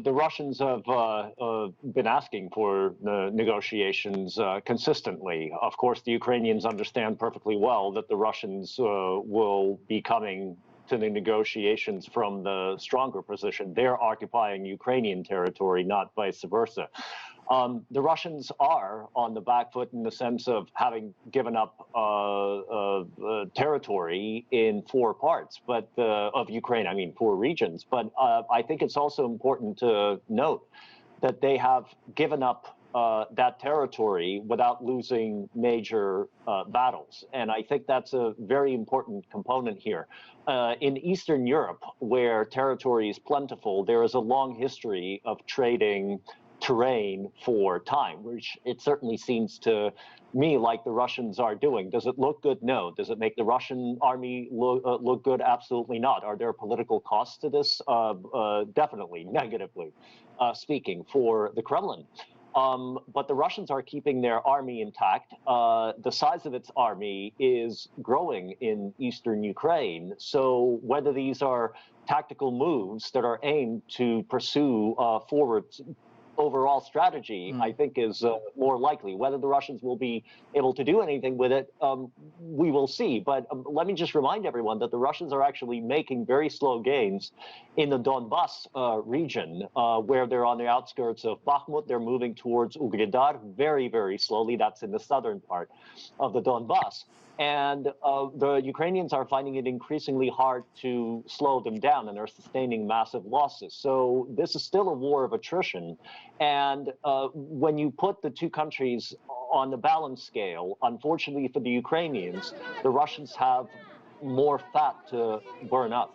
The Russians have been asking for the negotiations consistently. Of course, the Ukrainians understand perfectly well that the Russians will be coming to the negotiations from the stronger position. They're occupying Ukrainian territory, not vice versa. The Russians are on the back foot in the sense of having given up territory in 4 parts, but of Ukraine, I mean 4 regions. But I think it's also important to note that they have given up that territory without losing major battles. And I think that's a very important component here. In Eastern Europe, where territory is plentiful, there is a long history of trading terrain for time, which it certainly seems to me like the Russians are doing. Does it look good? No. Does it make the Russian army look good? Absolutely not. Are there political costs to this? Definitely, negatively speaking, for the Kremlin. But the Russians are keeping their army intact. The size of its army is growing in eastern Ukraine. So whether these are tactical moves that are aimed to pursue forward overall strategy, I think is more likely. Whether the Russians will be able to do anything with it, we will see. But let me just remind everyone that the Russians are actually making very slow gains in the Donbas region, where they're on the outskirts of Bakhmut. They're moving towards Ugledar very, very slowly. That's in the southern part of the Donbas. And the Ukrainians are finding it increasingly hard to slow them down, and are sustaining massive losses. So this is still a war of attrition. And when you put the 2 countries on the balance scale, unfortunately for the Ukrainians, the Russians have more fat to burn up.